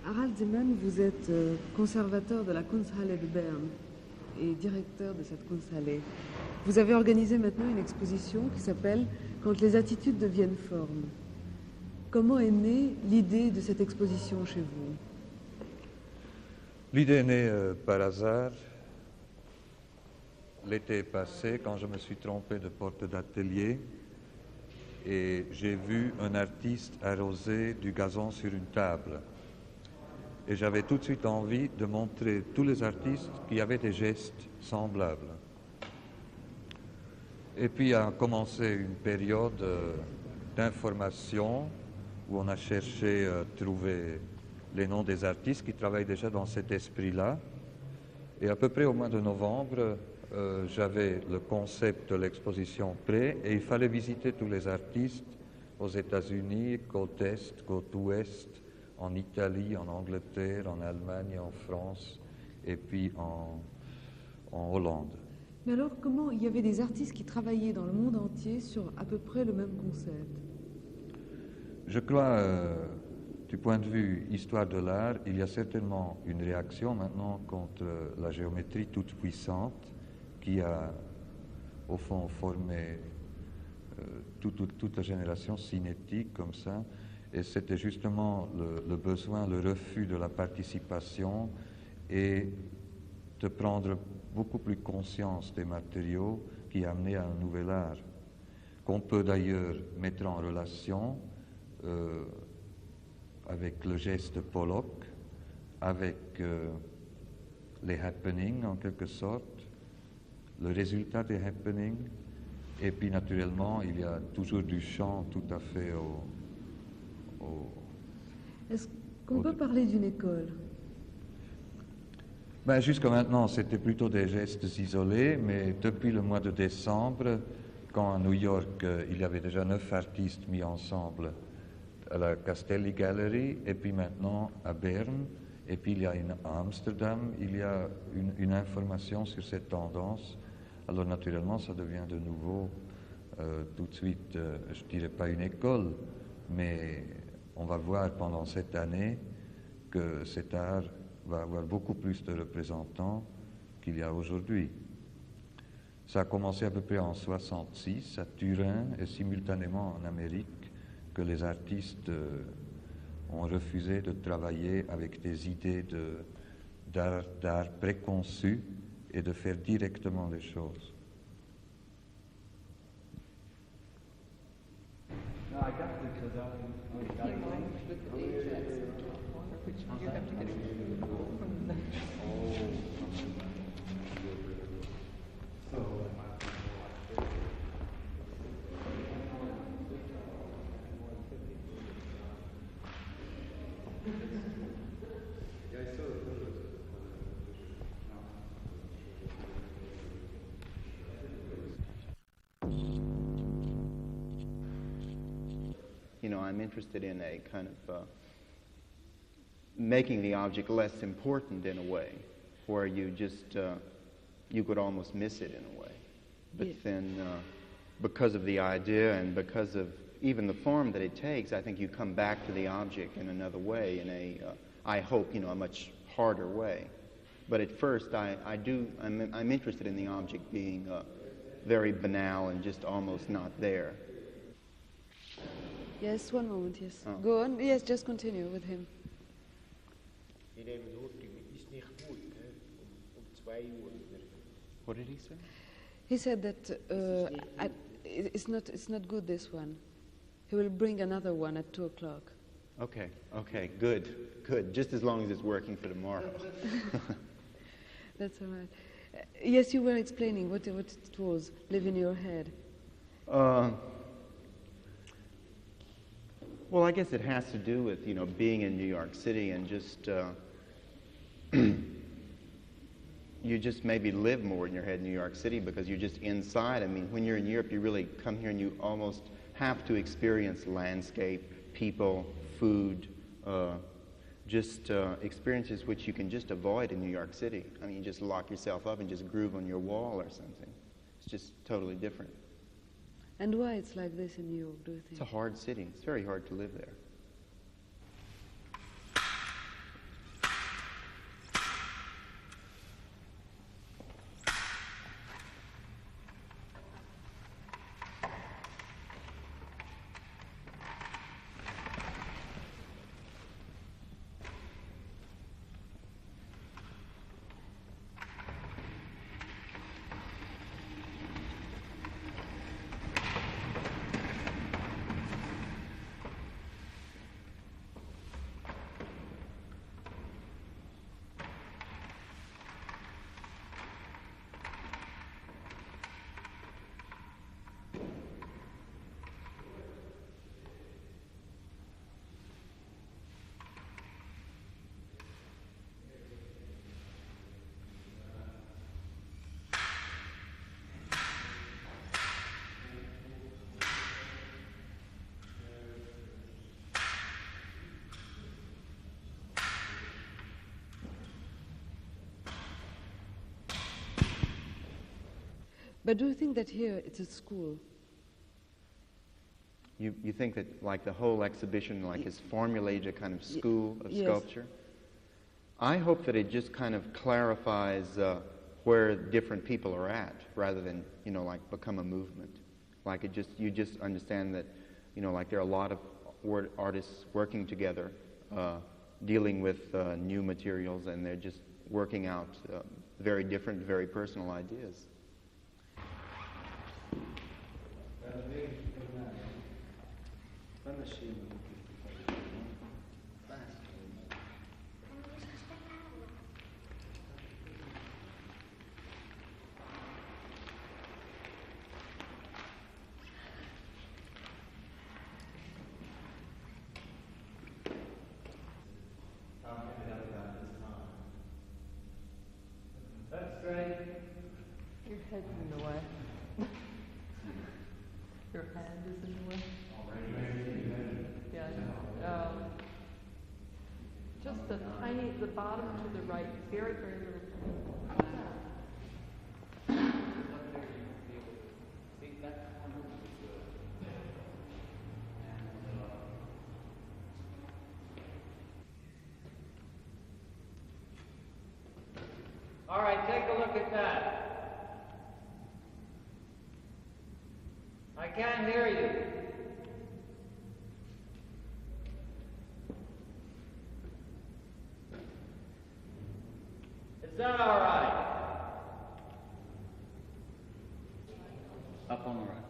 Harald Zeman, vous êtes conservateur de la Kunsthalle de Berne et directeur de cette Kunsthalle. Vous avez organisé maintenant une exposition qui s'appelle « Quand les attitudes deviennent formes ». Comment est née l'idée de cette exposition chez vous? L'idée est née par hasard. L'été passé, quand je me suis trompé de porte d'atelier, et j'ai vu un artiste arroser du gazon sur une table. Et j'avais tout de suite envie de montrer tous les artistes qui avaient des gestes semblables. Et puis a commencé une période d'information où on a cherché à trouver les noms des artistes qui travaillent déjà dans cet esprit-là. Et à peu près au mois de novembre, j'avais le concept de l'exposition prêt et il fallait visiter tous les artistes aux États-Unis, côte Est, côte Ouest, en Italie, en Angleterre, en Allemagne, en France et puis en Hollande. Mais alors, comment il y avait des artistes qui travaillaient dans le monde entier sur à peu près le même concept? Je crois, du point de vue histoire de l'art, il y a certainement une réaction maintenant contre la géométrie toute puissante qui a, au fond, formé toute la génération cinétique comme ça. Et c'était justement le besoin, le refus de la participation et de prendre beaucoup plus conscience des matériaux qui amenaient à un nouvel art, qu'on peut d'ailleurs mettre en relation avec le geste de Pollock, avec les happenings en quelque sorte, le résultat des happenings, et puis naturellement il y a toujours du chant tout à fait Est-ce qu'on peut parler d'une école? Ben, jusqu'à maintenant, c'était plutôt des gestes isolés, mais depuis le mois de décembre, quand à New York, il y avait déjà 9 artistes mis ensemble à la Castelli Gallery, et puis maintenant à Berne, et puis il y a à Amsterdam, il y a une information sur cette tendance. Alors naturellement, ça devient de nouveau tout de suite, je ne dirais pas une école, mais on va voir pendant cette année que cet art va avoir beaucoup plus de représentants qu'il y a aujourd'hui. Ça a commencé à peu près en 1966 à Turin et simultanément en Amérique que les artistes ont refusé de travailler avec des idées d'art préconçues et de faire directement les choses. No, I got it because you know, I'm interested in a kind of making the object less important in a way, where you just, you could almost miss it in a way. But yeah. Then, because of the idea and because of even the form that it takes, I think you come back to the object in another way, in a, I hope, you know, a much harder way. But at first, I'm interested in the object being very banal and just almost not there. Yes, one moment, yes. Oh. Go on. Yes, just continue with him. What did he say? He said that it's not good, this one. He will bring another one at 2 o'clock. Okay, okay, good, good. Just as long as it's working for tomorrow. That's all right. Yes, you were explaining what it was, live in your head. Well, I guess it has to do with, you know, being in New York City and just, you just maybe live more in your head in New York City because you're just inside. I mean, when you're in Europe, you really come here and you almost have to experience landscape, people, food, experiences which you can just avoid in New York City. I mean, you just lock yourself up and just groove on your wall or something. It's just totally different. And why it's like this in New York, do you think? It's a hard city. It's very hard to live there. But do you think that here it's a school? You think that like the whole exhibition like is formulated a kind of school of yes. sculpture? I hope that it just kind of clarifies where different people are at rather than, you know, like become a movement. Like you just understand that, you know, like there are a lot of artists working together, dealing with new materials, and they're just working out very different, very personal ideas. That's great. Your head's in the way. Your hand is in the way. Yeah. Just the bottom to the right, very, very little. All right, take a look at that. I can't hear you. Is that all right? Up on the right.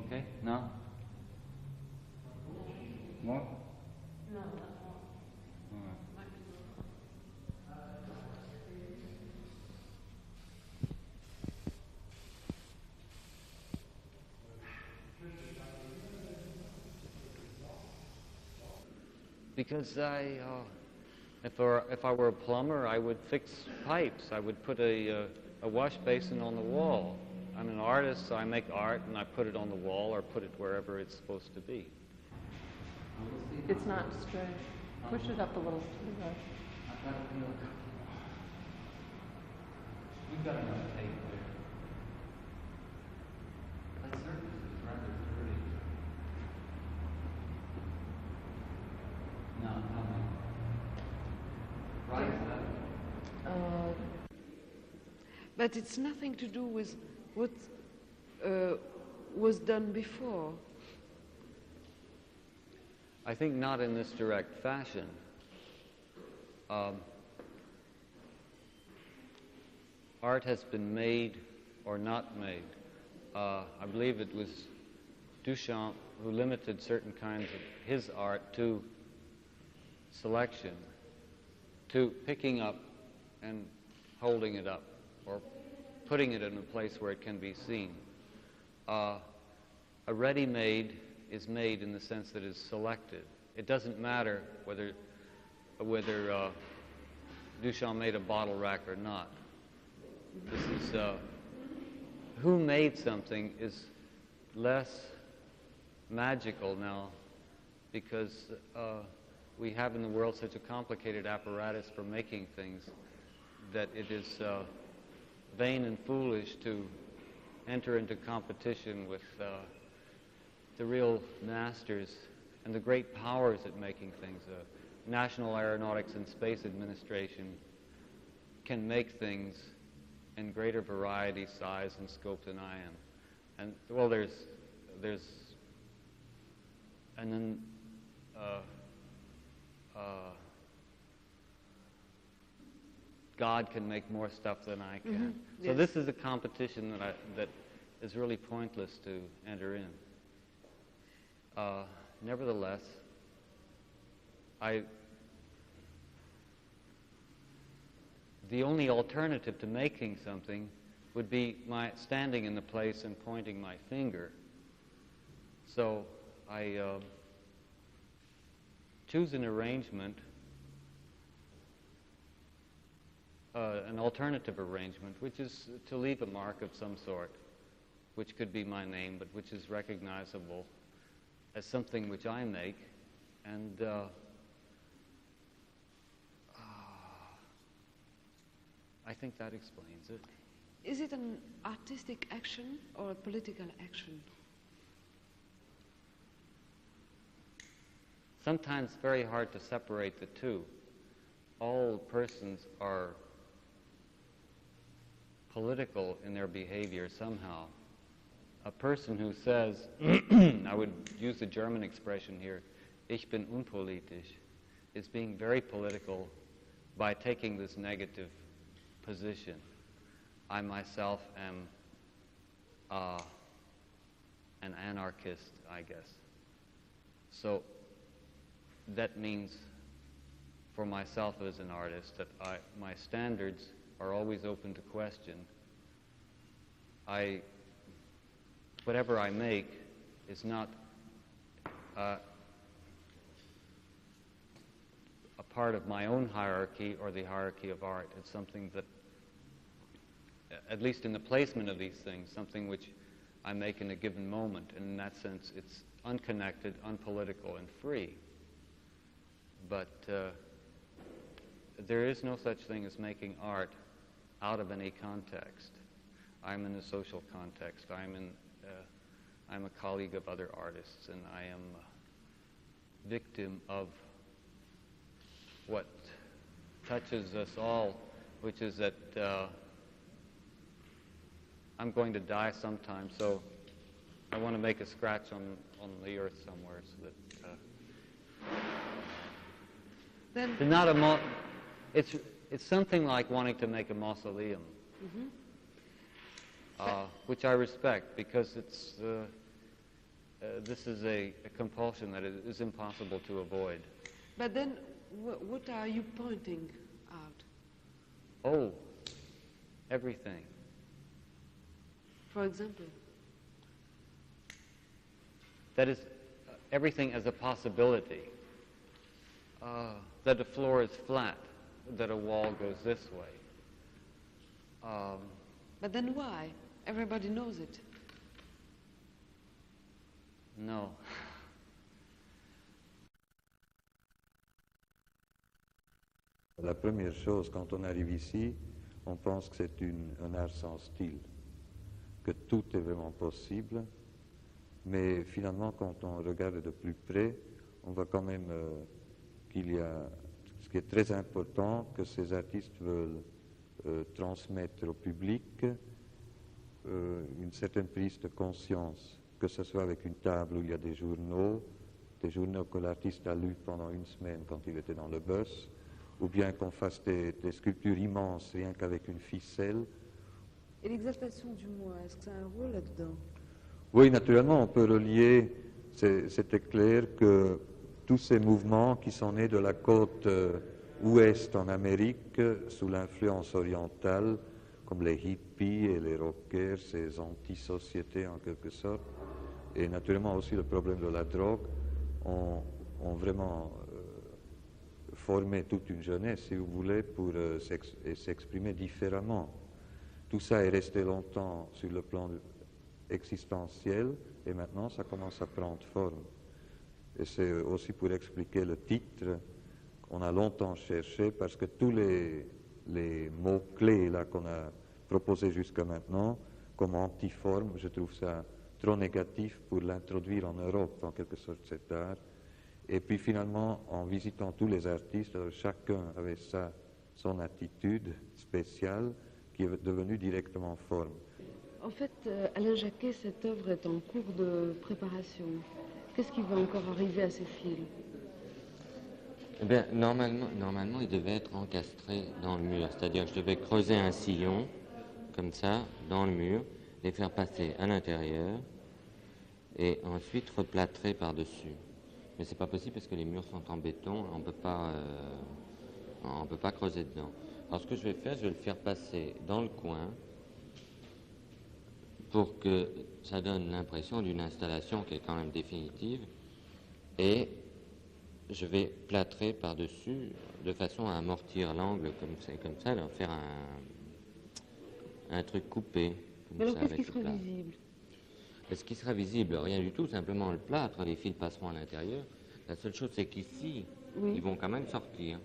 Okay, now? More? No, All right. Because if I were a plumber, I would fix pipes. I would put a wash basin on the wall. I'm an artist, so I make art and I put it on the wall or put it wherever it's supposed to be. it's not straight. Push it up a little to the right. I've got to feel You've got enough tape there. That surface is rather dirty. No, tell me. Right, is that? But it's nothing to do with what was done before. I think not in this direct fashion. Art has been made or not made. I believe it was Duchamp who limited certain kinds of his art to selection, to picking up and holding it up, or putting it in a place where it can be seen. A ready-made is made in the sense that it's selected. It doesn't matter whether Duchamp made a bottle rack or not. This is who made something is less magical now, because we have in the world such a complicated apparatus for making things that it is vain and foolish to enter into competition with the real masters and the great powers at making things. National Aeronautics and Space Administration can make things in greater variety, size, and scope than I am. And well, God can make more stuff than I can. Mm-hmm. So Yes. this is a competition that is really pointless to enter in. Nevertheless, the only alternative to making something would be my standing in the place and pointing my finger. So I choose an arrangement, an alternative arrangement, which is to leave a mark of some sort, which could be my name, but which is recognizable as something which I make, and I think that explains it. Is it an artistic action or a political action? Sometimes it's very hard to separate the two. All persons are political in their behavior somehow. A person who says, I would use the German expression here, ich bin unpolitisch, is being very political by taking this negative position. I myself am an anarchist, I guess. So that means for myself as an artist that my standards are always open to question. Whatever I make is not a part of my own hierarchy or the hierarchy of art. It's something that, at least in the placement of these things, something which I make in a given moment, and in that sense it's unconnected, unpolitical, and free. But there is no such thing as making art out of any context. I'm in a social context. I'm a colleague of other artists, and I am a victim of what touches us all, which is that I'm going to die sometime, so I want to make a scratch on the earth somewhere, so that Then, not it's something like wanting to make a mausoleum, which I respect, because it's this is a compulsion that is impossible to avoid. but then what are you pointing out? Oh, everything. For example? That is, everything as a possibility. That a floor is flat, that a wall goes this way. But then why? Everybody knows it. No. La première chose, quand on arrive ici, on pense que c'est un art sans style, que tout est vraiment possible, mais finalement, quand on regarde de plus près, on voit quand même qu'il y a, ce qui est très important, que ces artistes veulent transmettre au public une certaine prise de conscience, que ce soit avec une table où il y a des journaux, des journaux que l'artiste a lus pendant une semaine quand il était dans le bus, ou bien qu'on fasse des sculptures immenses rien qu'avec une ficelle. Et l'exaltation du moi, est-ce que ça a un rôle là-dedans? Oui, naturellement, on peut relier, c'était clair que tous ces mouvements qui sont nés de la côte ouest en Amérique, sous l'influence orientale, comme les hippies et les rockers, ces anti-sociétés en quelque sorte, et naturellement aussi le problème de la drogue, ont vraiment formé toute une jeunesse, si vous voulez, pour s'exprimer différemment. Tout ça est resté longtemps sur le plan existentiel, et maintenant ça commence à prendre forme. Et c'est aussi pour expliquer le titre qu'on a longtemps cherché, parce que tous les mots-clés là qu'on a proposés jusqu'à maintenant, comme antiforme, je trouve ça trop négatif pour l'introduire en Europe, en quelque sorte, cet art. Et puis finalement, en visitant tous les artistes, chacun avait son attitude spéciale qui est devenue directement forme. En fait, Alain Jacquet, cette œuvre est en cours de préparation. Qu'est-ce qui va encore arriver à ces fils? Eh bien, normalement, il devait être encastré dans le mur. C'est-à-dire que je devais creuser un sillon, comme ça, dans le mur, les faire passer à l'intérieur, et ensuite replâtrer par-dessus. Mais c'est pas possible parce que les murs sont en béton, on peut pas creuser dedans. Alors ce que je vais faire, je vais le faire passer dans le coin pour que ça donne l'impression d'une installation qui est quand même définitive, et je vais plâtrer par-dessus de façon à amortir l'angle comme ça, leur faire un truc coupé. Mais alors qu'est-ce qui sera visible? Ce qui sera visible, rien du tout, simplement le plâtre, les fils passeront à l'intérieur. La seule chose, c'est qu'ici, Oui. ils vont quand même sortir.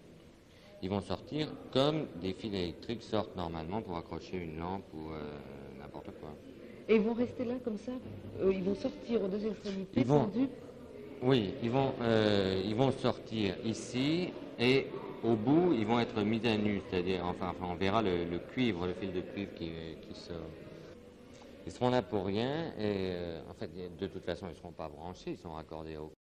Ils vont sortir comme des fils électriques sortent normalement pour accrocher une lampe ou n'importe quoi. Et ils vont rester là comme ça? Ils vont sortir aux deux extrémités tendus? Oui, ils vont sortir ici et au bout, ils vont être mis à nu, c'est-à-dire, enfin, on verra le cuivre, le fil de cuivre qui sort. Ils seront là pour rien et en fait, de toute façon, ils ne seront pas branchés, ils sont raccordés au